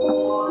budaya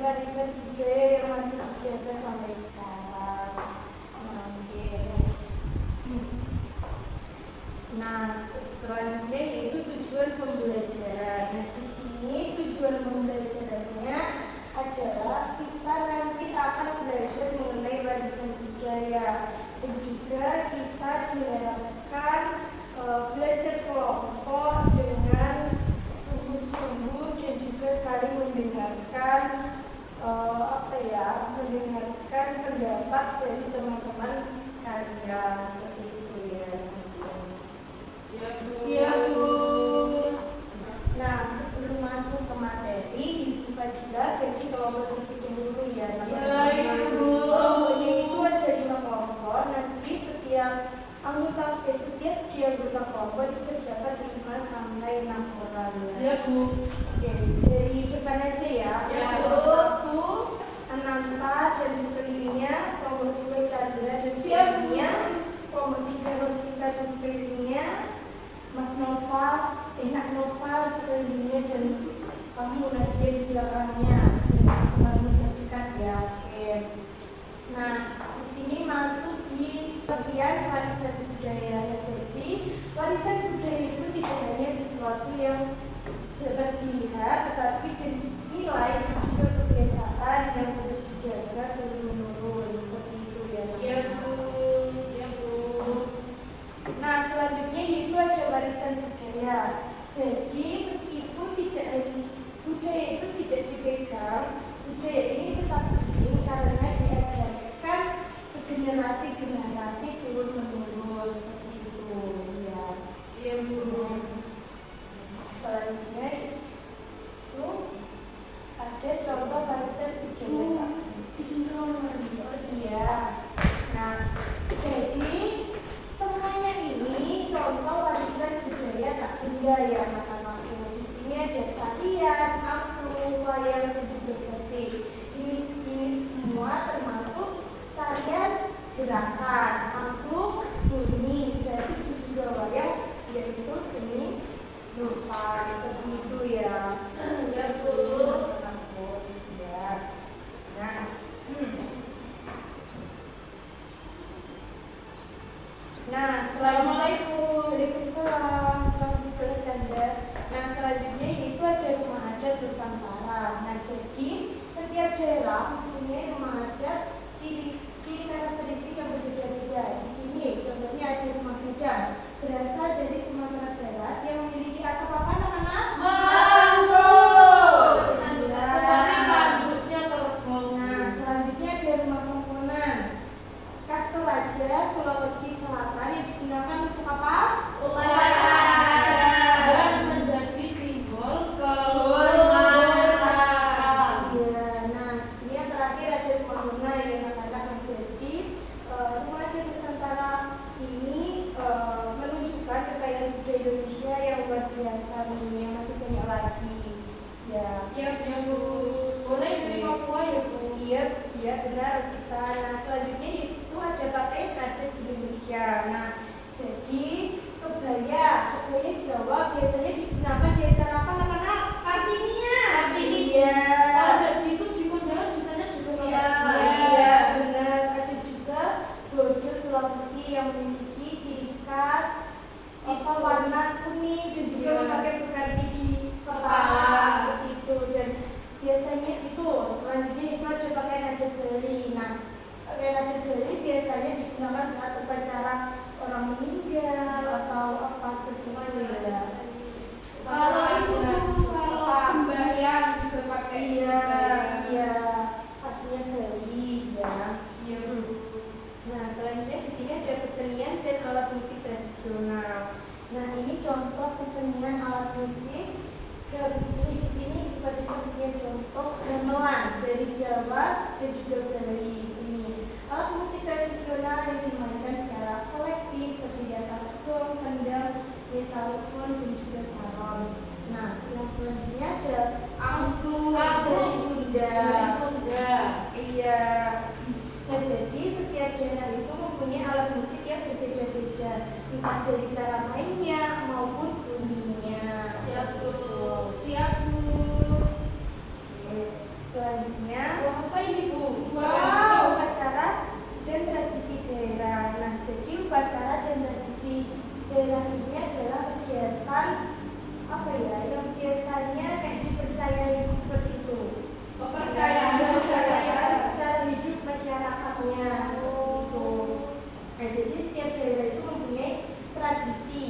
warisan budaya yang masih dijaga sampai sekarang. pendapat dari teman-teman kalian seperti itu ya. Ya Bu. Iya Bu. Nah sebelum masuk ke materi, Ibu Fadila bagi kelompok bikin dulu ya. Ya Ibu. Kelompoknya itu ada 5 kelompok. Nanti setiap di anggota kelompok itu terdapat 5 sampai 6 orang ya. Ya Bu. Oke, dari depan aja ya. Ya, Kelompok Bu. 1 Ananta dan sekelilingnya, kelompok 2 Chandra dan Siap, Bu. sekelilingnya, kelompok 3 Rosita dan sekelilingnya, Mas Nova, Nak Nova sekelilingnya dan kamu Nadia di belakangnya. Teman-teman dekat ya. Oke. Nah, di sini masuk di bagian warisan budaya. Jadi, warisan budaya itu tidak hanya sesuatu yang dapat dilihat, tetapi dinilai dan juga kebiasaan yang harus dijaga turun-menurun seperti itu ya. Iya Bu. Ya Bu. Nah, selanjutnya yaitu ada warisan budaya. Jadi, meskipun budaya itu tidak dipegang, budaya ini tetap penting karena diajarkan ke generasi turun-menurun seperti itu ya. Iya Bu. Selanjutnya itu ada contoh warisan budaya. Izin tolong lagi. Oh iya. Nah, jadi semuanya ini contoh warisan budaya tak benda ya mata-mata. Di sini ada tarian, angklung, wayang dan juga batik. Ini semua termasuk tarian gerakan, angklung, bunyi, batik dan juga wayang yaitu seni rupa seperti itu ya. Ya Bu. Ya. Nah, Assalamualaikum. Waalaikumsalam. Selamat bercanda. Nah, selanjutnya yaitu ada rumah adat Nusantara. Nah, jadi setiap daerah mempunyai rumah adat ciri karakteristik yang berbeda-beda. Di sini contohnya ada rumah Medan berasal dari Sumatera Barat yang memiliki atap apa anak-anak? Mantul. Iya. Seperti rambutnya terbang. Nah, selanjutnya ada rumah komponen khas Toraja, Sulawesi Selatan yang digunakan untuk apa? Upacara Dan menjadi simbol kehormatan. Iya, nah ini yang terakhir ada rumah Luna yang akan menjadi rumah adat Nusantara ini menunjukkan kekayaan budaya Indonesia yang luar biasa nih, yang masih banyak lagi. Ya. Iya Bu. boleh dari Papua ya Bu. Iya benar Rosita. Nah selanjutnya itu ada pakaian adat Indonesia. Nah jadi kebaya Jawa biasanya digunakan di acara apa anak-anak? Kartinian. Iya. Ada itu di kondangan misalnya juga Iya. Iya benar. Ada juga bojo Sulawesi yang memiliki ciri khas warna kuning dan juga Iya. memakai peganti di kepala Kepala. seperti itu. Dan biasanya itu selanjutnya itu ada pakaian adat Bali. Nah, pakaian adat Bali biasanya digunakan saat upacara orang meninggal atau apa seperti itu ya. Kalau itu Bu, kalau Apa? sembahyang juga pakai Iya, pastinya Bali ya. Iya Bu. Nah, selanjutnya di sini ada kesenian dan alat musik tradisional. Nah, ini contoh kesenian alat musik. Ini di sini bisa punya contoh gamelan dari Jawa dan juga Bali. Ini alat musik tradisional yang dimainkan secara kolektif terdiri atas gong, kendang, metalofon dan juga saron. Nah, yang selanjutnya ada Angklung. dari Sunda. Dari Sunda. Iya. Nah, jadi setiap daerah itu mempunyai alat musik yang berbeda-beda, entah dari cara mainnya maupun bunyinya. Siap Bu. Siap Bu. Selanjutnya, Apa ini Bu? Wow. upacara dan tradisi daerah. Nah, jadi upacara dan tradisi daerah ini adalah kegiatan apa ya yang biasanya kayak dipercayai seperti itu. Kepercayaan Iya, masyarakat. cara hidup masyarakatnya seperti itu. Nah, jadi setiap daerah itu mempunyai tradisi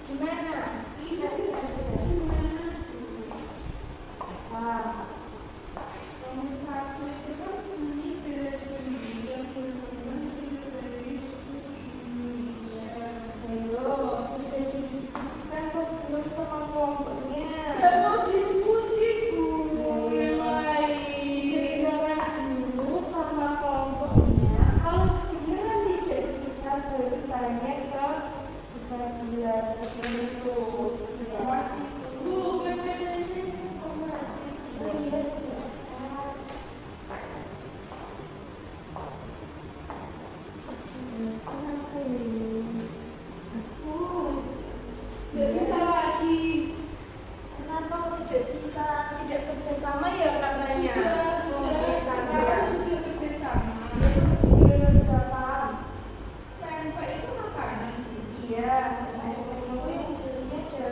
Gimana? Nanti saya coba. Wah. Nomor 1 itu kan seni bela diri yang berkembang dari suku Indonesia. Ayo, sudah didiskusikan kok belum sama kelompoknya. Gak mau diskusi Bu, yang lain. Dikerjakan dulu sama kelompoknya. Kalau beneran tidak bisa baru tanya ke Bu Fadila seperti itu. Ya. Masih Bu, PPT-nya kemana? Oh iya silakan. Kenapa ini? Bu, gak bisa lagi. Kenapa kok tidak bisa? Tidak kerjasama ya katanya. Sekarang sudah kerjasama. Pempek itu makanan. Iya, itu yang jadinya ada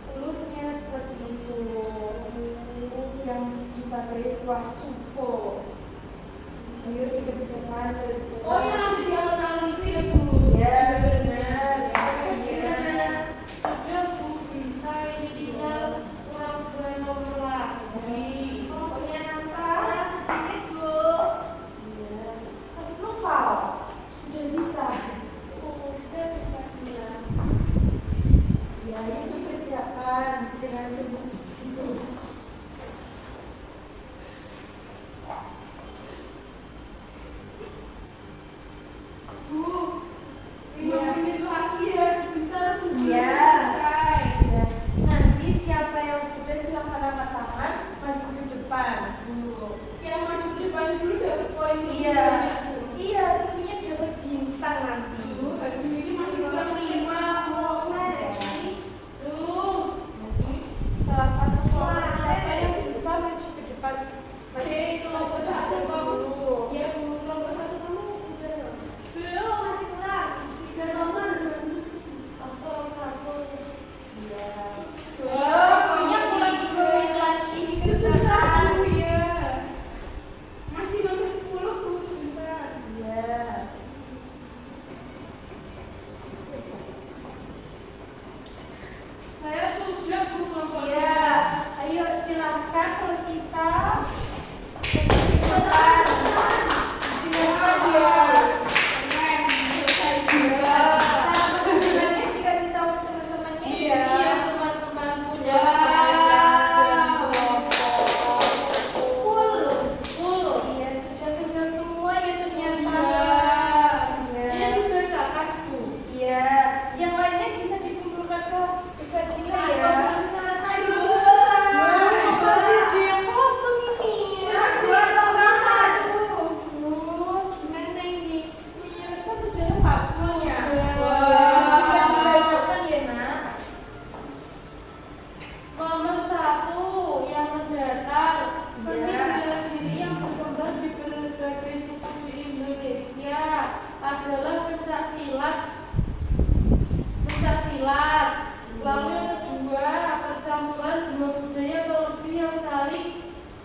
telurnya seperti itu. Yang dipakai kuah cuko. Ayo dikerjakan. Oh, yang ada di alun-alun itu ya Bu? Iya, benar. Gimana? Sudah Bu, bisa ini tinggal kurang 2 nomor lagi. Kelompoknya Nanta. Sedikit Bu. Iya. Mas Noval sudah bisa. Udah bisa bilang. Ya itu kerjakan dengan sungguh-sungguh. Bu, 5 Iya. menit lagi ya, sebentar Bu. Iya. Selesai. Ya. Nanti siapa yang sudah silakan angkat tangan maju ke depan dulu. Yang maju ke depan dulu dapat poin Iya. banyak Bu. Iya, tentunya dapat bintang nanti. Bu, aduh ini masih kurang 5 Bu. Duh, Nanti salah satu kelompok siapa yang bisa maju ke depan. Oke, kelompok 1 kamu. Ya Bu, kelompok 1 kamu udah. belum. Masih kurang 3 nomor. Aku satu. Iya. Wah, Pokoknya kurang 2 menit lagi sebentar dikerjakan. Bu ya. Masih nomor 10 Bu, sebentar. Iya. Saya sudah Bu kelompoknya. Iya. Ayo silahkan Rosita. Cepetan. Silahkan ya. Keren, selesai juga. Teman-temannya dikasih tahu teman-temannya ya. Iya, teman-teman punya Wow. saya dan kelompok. Full. Full. Iya, sudah kejar semua ya ternyata. Ini Iya. dibacakan Bu. Iya. Yang lainnya bisa dikumpulkan ke Fadila ya. Selesai dulu. Wah, masih ada yang kosong ini. Masih nomor 1. Oh, gimana ini? Punya Ustaz sudah lengkap semuanya. Wah. Bisa dibacakan ya, Nak? Nomor 1 yang mendatar seni Iya. bela diri yang berkembang di berbagai suku di Indonesia adalah pencak silat. Lalu yang kedua, percampuran dua budaya atau lebih yang saling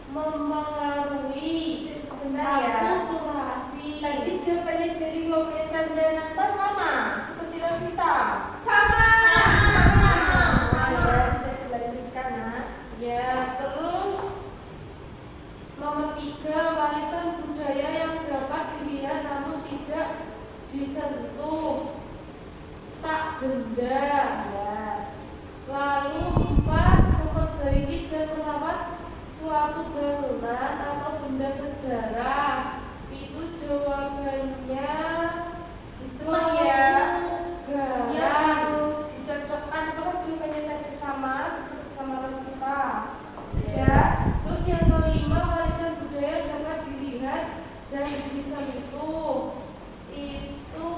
memengaruhi Sebentar ya. akulturasi. Tadi jawabannya dari kelompoknya Chandra Nanta sama seperti Rosita. Sama. Ya, bisa dilanjutkan, Nak. Ya, terus nomor 3, warisan budaya yang dapat dilihat namun tidak disentuh, tak benda. Ya. Lalu 4, memperbaiki dan merawat suatu bangunan atau benda sejarah. Itu jawabannya Oh iya. Garang. Ya Bu. Dicocokkan apakah jawabannya tadi sama seperti sama Rosita? Ya. Terus yang kelima, warisan budaya dapat dilihat dan disentuh. Itu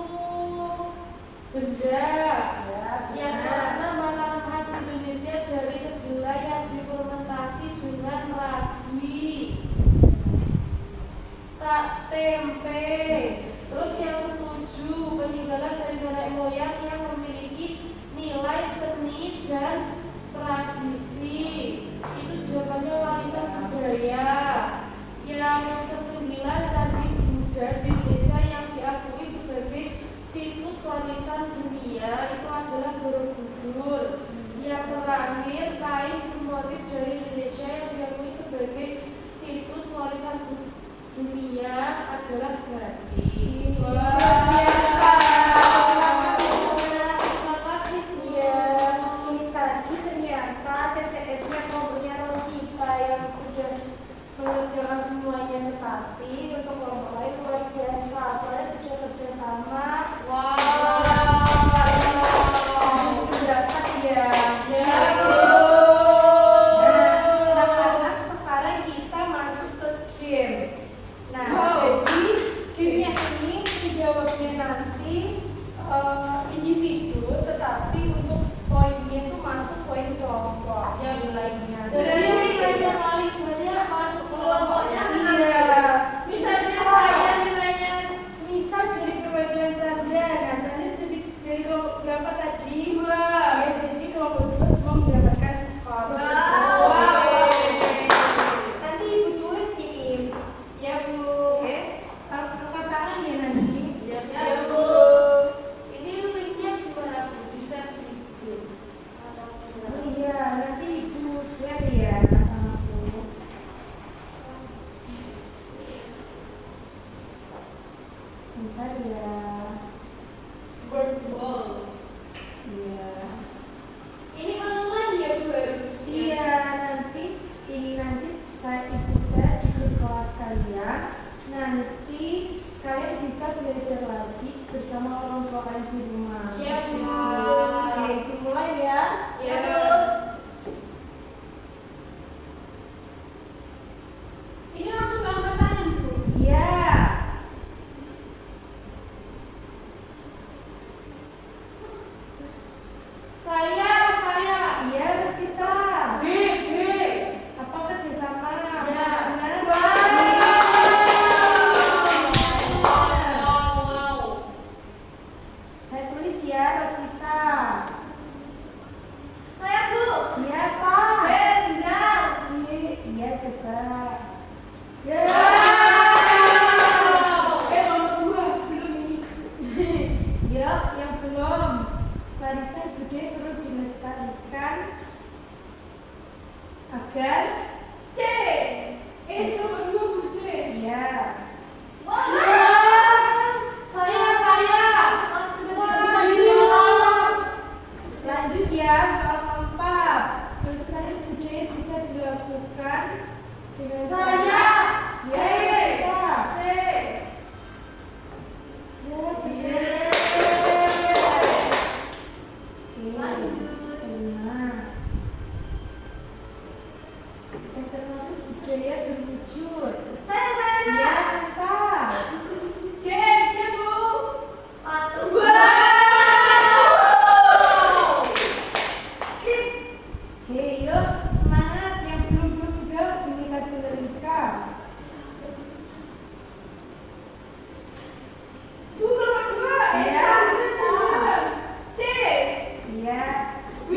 benda. Ya, Yang benar. keenam, makanan khas Indonesia dari kedelai yang difermentasi dengan ragi. Tak tempe. Terus yang ketujuh, peninggalan dari nenek moyang yang memiliki nilai seni dan tradisi. Itu jawabannya warisan budaya. Yang kesembilan, candi Buddha di Indonesia yang diakui sebagai situs warisan dunia itu adalah Borobudur. adalah gratis. Wah. Terima kasih Bu. Iya, ini tadi ternyata TTS-nya kelompoknya Rosita yang sudah mengerjakan semuanya, tetapi untuk kelompok lain luar biasa, soalnya sudah kerjasama. Wow. Dapat ya. Ya, Bu. Nah, anak-anak sekarang kita masuk ke game. Nah, Wow. jadi gamenya ini menjawabnya nanti individu, tetapi untuk poinnya itu masuk poin kelompok Ya, nilainya. Jadi yang paling banyak masuk kelompoknya. Iya. Misalnya saya nilainya Misal dari perwakilan Chandra, nah Chandra dari kelompok berapa tadi? 2. Ya, jadi kelompok 2 semua mendapatkan skor. Wow. Nanti ibu tulis ini. Ya Bu. Oke, angkat tangan ya nanti. Ya, Ya Bu. Ini linknya gimana Bu? Di-share di grup atau Oh gimana? iya, nanti ibu share ya sama aku. Sebentar ya. Workball. Iya. Ini online ya Bu harusnya. Iya, nanti saya ibu share di grup kelas kalian. Nanti kalian bisa belajar lagi bersama orang tua kalian di rumah. Siap, Bu. Oke, ibu mulai ya. Ya Bu. Ini langsung angkat tangan Bu. Iya. Saya. Iya, Rosita. B. Apa kerjasama? Ya. Benar? Wow. Saya tulis ya, Rosita. Saya Bu. Iya, Pak. Benar. Iya, coba. Ya. Nomor 2 belum ini. Ya, yang belum. Warisan budaya perlu dilestarikan agar C. Nomor 2 Bu C. ya. Saya. Lanjut ya, soal keempat. Pelestarian budaya bisa dilakukan dengan Saya. Ya, kita. C. Ya, benar. Oke, Lanjut. kelima. Yang termasuk budaya berwujud. Ya, Tata. G Bu. Wow. Sip. Oke, yuk semangat yang belum jawab meningkat Rika. Bu nomor 2. Ya. C. Iya. W.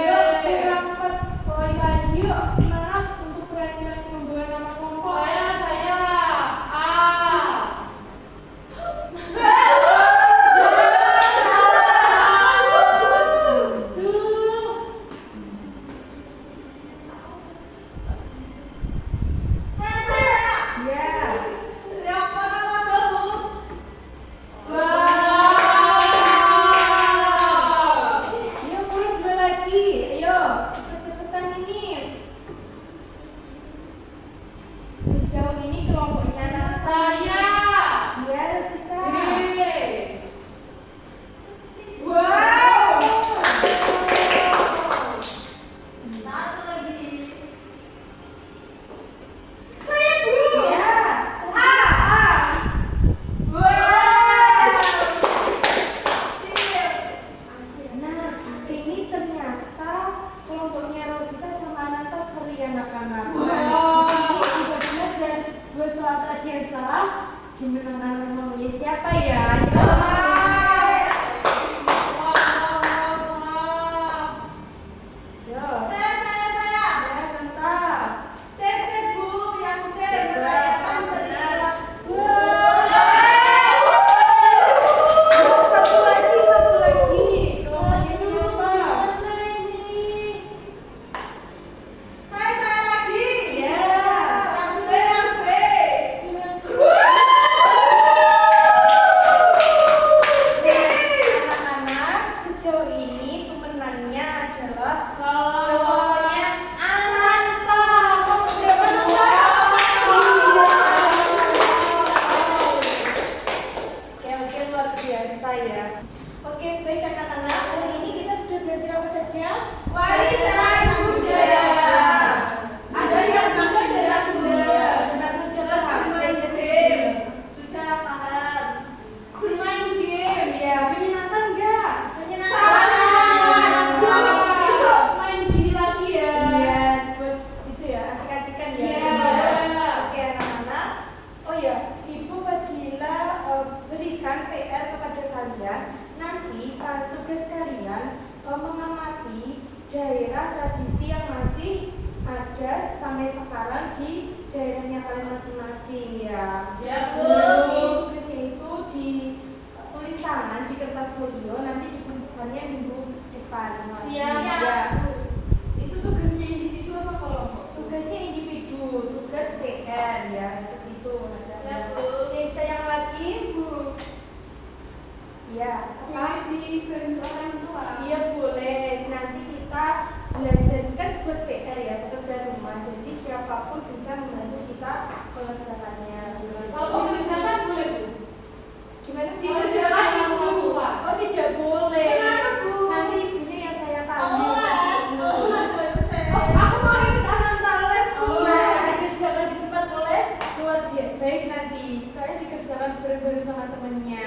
Yuk kurang 4 poin lagi yuk. Semangat untuk proyek yang membawa nama kelompok. Saya. A. Saya lagi. Yang B. masing-masing ya. Ya, Bu. Nanti tugas ini tuh ditulis tangan di kertas folio, nanti dikumpulkannya minggu depan. Siap. Ya. Itu tugasnya individu apa kelompok? Tugasnya individu, tugas PR ya, seperti itu Ya, acaranya. Bu. Kita yang lagi, Bu. Iya. Boleh dibantu orang tua? Iya boleh. Nanti kita belajar kan buat PR ya, pekerjaan rumah. Jadi siapapun bisa membantu kita mengerjakannya. Kalau kita kerjakan boleh, Bu? Gimana? Dikerjakan, Bu. Oh tidak boleh. Kenapa, Bu? Nanti ibunya yang saya Oh, panggil. Oh, aku mau ikut anak les, Bu. Iya, dikerjakan di tempat les luar biasa baik nanti. Soalnya dikerjakan bareng-bareng sama temennya.